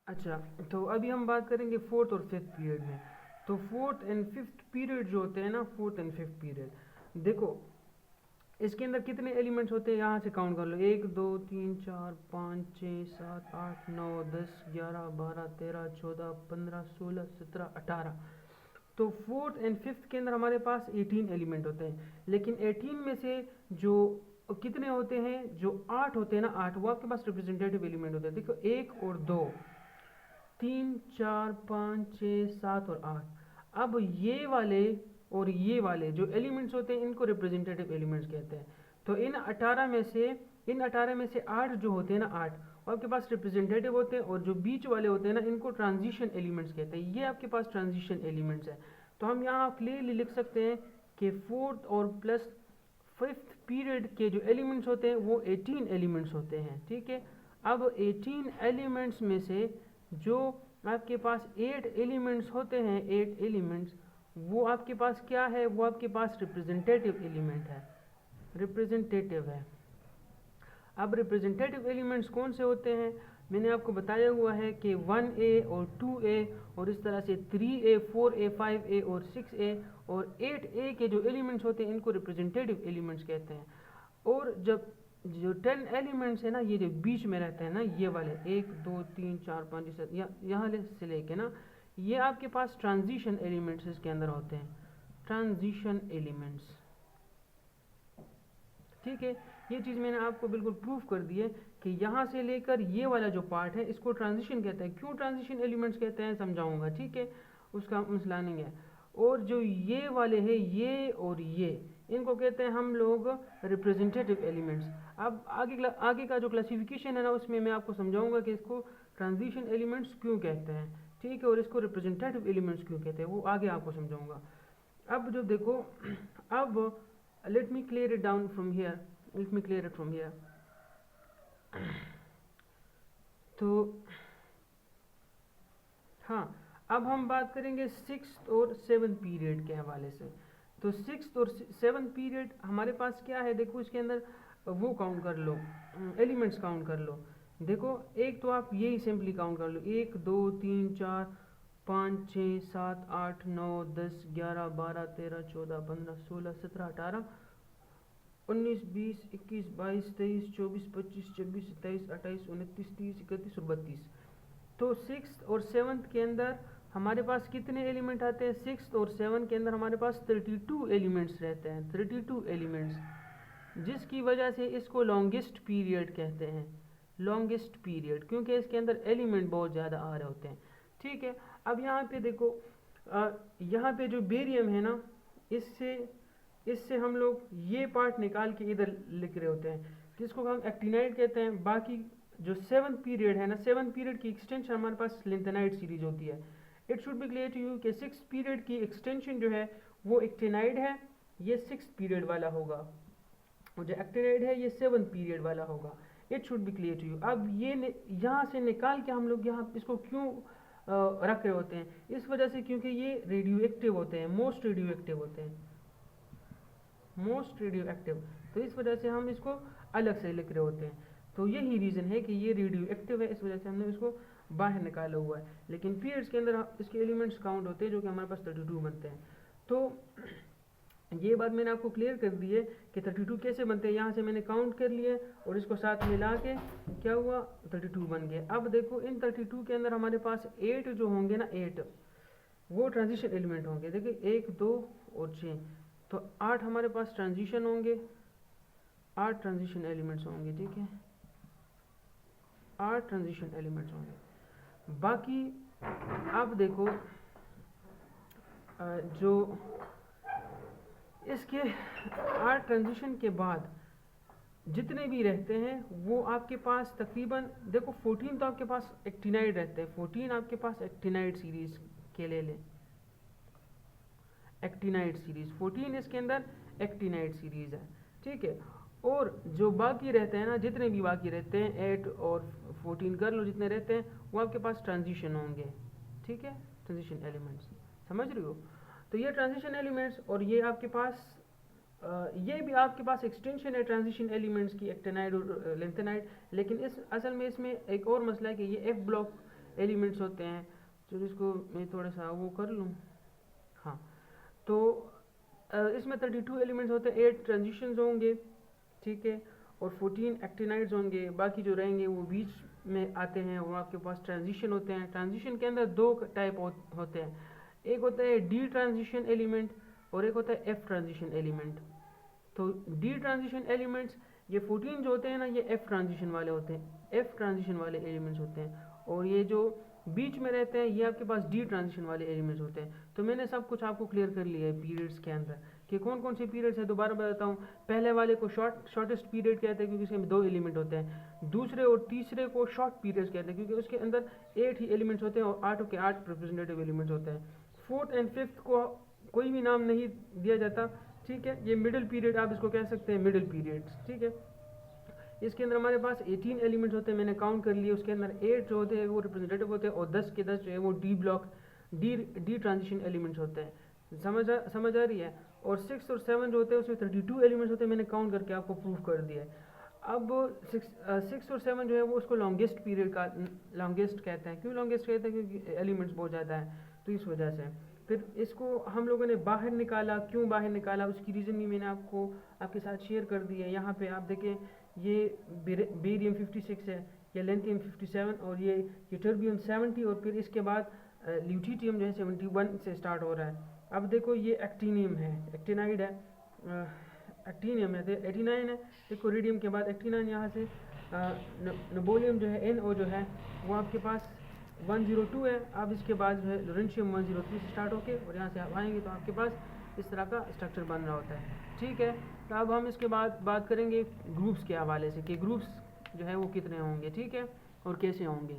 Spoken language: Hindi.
अच्छा, तो अभी हम बात करेंगे फोर्थ और फिफ्थ पीरियड में। तो फोर्थ एंड फिफ्थ पीरियड जो होते हैं ना, फोर्थ एंड फिफ्थ पीरियड, देखो इसके अंदर कितने एलिमेंट्स होते हैं, यहाँ से काउंट कर लो। 1 2 3 4 5 6 7 8 9 10 11 12 13 14 15 16 17 18। तो फोर्थ एंड फिफ्थ के अंदर हमारे पास 18 एलिमेंट होते हैं, लेकिन 18 में से जो कितने होते हैं, जो 8 होते हैं ना, 8 वो आपके पास रिप्रेजेंटेटिव एलिमेंट होते हैं। देखो 1 और 2, 3 4 5 6 7 और 8। अब ये वाले और ये वाले जो एलिमेंट्स होते हैं इनको रिप्रेजेंटेटिव एलिमेंट्स कहते हैं। तो इन 18 में से 8 जो होते हैं ना, 8 वो आपके पास रिप्रेजेंटेटिव होते हैं, और जो बीच वाले होते हैं ना, इनको ट्रांजिशन एलिमेंट्स कहते हैं। ये आपके पास ट्रांजिशन एलिमेंट्स है। तो हम यहाँ क्लियरली लिख सकते हैं कि फोर्थ और प्लस फिफ्थ पीरियड के जो एलिमेंट्स होते हैं वो 18 एलिमेंट्स होते हैं। ठीक है, अब 18 एलिमेंट्स में से जो आपके पास 8 एलिमेंट्स होते हैं, 8 एलिमेंट्स, वो आपके पास क्या है, वो आपके पास रिप्रेजेंटेटिव एलिमेंट है, रिप्रेजेंटेटिव है। अब रिप्रेजेंटेटिव एलिमेंट्स कौन से होते हैं, मैंने आपको बताया हुआ है कि 1A और 2A और इस तरह से 3A 4A 5A और 6A और 8A के जो एलिमेंट्स होते हैं इनको रिप्रेजेंटेटिव एलिमेंट्स कहते हैं। और जब जो 10 एलिमेंट्स है ना, ये जो बीच में रहते हैं ना, ये वाले 1 2 3 4 5 6 यहाँ से लेके ना, ये आपके पास ट्रांजिशन एलिमेंट्स इसके अंदर होते हैं, ट्रांजिशन एलिमेंट्स। ठीक है, ये चीज़ मैंने आपको बिल्कुल प्रूफ कर दी है कि यहाँ से लेकर ये वाला जो पार्ट है इसको ट्रांजिशन कहते हैं। क्यों ट्रांजिशन एलिमेंट्स कहते हैं समझाऊंगा, ठीक है, उसका मसला नहीं है। और जो ये वाले हैं, ये और ये, इनको कहते हैं हम लोग रिप्रेजेंटेटिव एलिमेंट्स। अब आगे का जो क्लासिफिकेशन है ना, उसमें मैं आपको समझाऊंगा कि इसको ट्रांजिशन एलिमेंट्स क्यों कहते हैं, ठीक है, और इसको रिप्रेजेंटेटिव एलिमेंट्स क्यों कहते हैं, वो आगे आपको समझाऊंगा। अब जो देखो, अब let me clear it down from here, let me clear it from here। तो हाँ, अब हम बात करेंगे सिक्स्थ और सेवन्थ पीरियड के हवाले से। तो सिक्स्थ और सेवन्थ पीरियड हमारे पास क्या है, देखो इसके अंदर वो काउंट कर लो, एलिमेंट्स काउंट कर लो। देखो एक तो आप यही सिंपली काउंट कर लो, 1 2 3 4 5 6 7 8 9 10 11 12 13 14 15 16 17 18 19 20 21 22 23 24 25 26 27 28 29 30 31 और 32। तो सिक्स्थ और सेवन्थ के अंदर हमारे पास कितने एलिमेंट आते हैं, सिक्स्थ और सेवन्थ के अंदर हमारे पास 32 एलिमेंट्स रहते हैं, 32 एलिमेंट्स, जिसकी वजह से इसको लॉन्गेस्ट पीरियड कहते हैं, लॉन्गेस्ट पीरियड, क्योंकि इसके अंदर एलिमेंट बहुत ज़्यादा आ रहे होते हैं। ठीक है, अब यहाँ पे देखो, यहाँ पे जो बेरियम है ना, इससे हम लोग ये पार्ट निकाल के इधर लिख रहे होते हैं, जिसको हम एक्टिनाइड कहते हैं। बाकी जो सेवन्थ पीरियड है ना, सेवन्थ पीरियड की एक्सटेंशन हमारे पास लेंथेनाइड सीरीज होती है। It should be clear to you कि सिक्स पीरियड की एक्सटेंशन जो है वो एक्टिनाइड है, ये सिक्स पीरियड वाला होगा, और जो एक्टिनाइड है ये सेवन्थ पीरियड वाला होगा। It should be clear to you. अब ये यहाँ से निकाल के हम लोग यहाँ इसको क्यों रख रहे होते हैं, इस वजह से क्योंकि ये रेडियो एक्टिव होते हैं, मोस्ट रेडियो एक्टिव होते हैं, मोस्ट रेडियो एक्टिव। तो इस वजह से हम इसको अलग से लिख रहे होते हैं। तो यही रीज़न है कि ये रेडियो एक्टिव है, इस वजह से हमने इसको बाहर निकाला हुआ है। लेकिन पीरियड्स के अंदर इसके एलिमेंट्स काउंट होते हैं, जो कि हमारे पास 32 बनते हैं। तो ये बात मैंने आपको क्लियर कर दी है कि 32 कैसे बनते हैं। यहाँ से मैंने काउंट कर लिए और इसको साथ मिला के क्या हुआ, 32 बन गए। अब देखो इन 32 के अंदर हमारे पास 8 जो होंगे ना, 8 वो ट्रांजिशन एलिमेंट होंगे। देखिए 1 2 और 6, तो 8 हमारे पास ट्रांजिशन होंगे, 8 ट्रांजिशन एलिमेंट्स होंगे। ठीक है, 8 ट्रांजिशन एलिमेंट्स होंगे। बाकी अब देखो, जो इसके 8 ट्रांजिशन के बाद जितने भी रहते हैं वो आपके पास तकरीबन, देखो 14 तो आपके पास एक्टिनाइड रहते हैं, 14 आपके पास एक्टिनाइड सीरीज के ले लें, एक्टिनाइड सीरीज 14 इसके अंदर एक्टिनाइड सीरीज है। ठीक है, और जो बाकी रहते हैं ना, जितने भी बाकी रहते हैं 8 और 14 कर लो, जितने रहते हैं वो आपके पास ट्रांजिशन होंगे। ठीक है, ट्रांजिशन एलिमेंट्स, समझ रहे हो। तो ये ट्रांजिशन एलिमेंट्स, और ये आपके पास ये भी आपके पास एक्सटेंशन है ट्रांजिशन एलिमेंट्स की, एक्टिनाइड और लेंथेनाइड। लेकिन इस असल में इसमें एक और मसला है कि ये एफ ब्लॉक एलिमेंट्स होते हैं। तो इसको मैं थोड़ा सा वो कर लूँ। हाँ, तो इसमें 32 एलिमेंट्स होते हैं, 8 ट्रांजिशंस होंगे, ठीक है, और 14 एक्टिनाइड्स होंगे। बाकी जो रहेंगे वो बीच में आते हैं, वो आपके पास ट्रांजिशन होते हैं। ट्रांजिशन के अंदर दो टाइप होते हैं, एक होता है डी ट्रांजिशन एलिमेंट और एक होता है एफ ट्रांजिशन एलिमेंट। तो डी ट्रांजिशन एलिमेंट्स ये 14 जो होते हैं ना, ये एफ ट्रांजिशन वाले होते हैं, एफ ट्रांजिशन वाले एलिमेंट्स होते हैं। और ये जो बीच में रहते हैं ये आपके पास डी ट्रांजिशन वाले एलिमेंट्स होते हैं। तो मैंने सब कुछ आपको क्लियर कर लिया है पीरियड्स के अंदर कि कौन कौन से पीरियड्स है। दोबारा बताता हूँ, पहले वाले को शॉर्टेस्ट पीरियड कहते हैं क्योंकि इसमें 2 एलिमेंट होते हैं। दूसरे और तीसरे को शॉर्ट पीरियड्स कहते हैं क्योंकि उसके अंदर 8 ही एलिमेंट्स होते हैं और 8 के 8 रिप्रेजेंटेटिव एलिमेंट्स होते हैं। फोर्थ एंड फिफ्थ को कोई भी नाम नहीं दिया जाता, ठीक है। ये मिडिल पीरियड आप इसको कह सकते हैं, मिडिल पीरियड्स, ठीक है। इसके अंदर हमारे पास 18 एलिमेंट्स होते हैं, मैंने काउंट कर लिए। उसके अंदर 8 जो होते हैं वो रिप्रेजेंटेटिव होते हैं और 10 के 10 जो है वो D block D transition elements होते हैं। समझ आ रही है। और 6 और 7 जो होते हैं उसमें 32 एलिमेंट्स होते हैं, मैंने काउंट करके आपको प्रूव कर दिया है। अब 6 और 7 जो है वो उसको लॉन्गेस्ट पीरियड का लॉन्गेस्ट कहते हैं। क्यों लॉन्गेस्ट कहते हैं? क्योंकि एलिमेंट्स बहुत ज़्यादा है, तो इस वजह से। फिर इसको हम लोगों ने बाहर निकाला। क्यों बाहर निकाला उसकी रीज़न भी मैंने आपके साथ शेयर कर दी है। यहाँ पे आप देखें, ये बेरियम 56 है, ये लेंथियम 57 और ये टर्बियम 70 और फिर इसके बाद ल्यूटीटियम जो है 71 से स्टार्ट हो रहा है। अब देखो ये एक्टिनियम है, एक्टिनाइड है, एक्टिनियम है, 89 है। देखो रेडियम के बाद 89 यहाँ से। नोबोलियम जो है NO जो है वो आपके पास 102 है। अब इसके बाद जो है लोरेंशियम 103 से स्टार्ट होके और यहाँ से आप आएंगे तो आपके पास इस तरह का स्ट्रक्चर बन रहा होता है, ठीक है। तो अब हम इसके बाद बात करेंगे ग्रुप्स के हवाले से कि ग्रुप्स जो है वो कितने होंगे, ठीक है, और कैसे होंगे।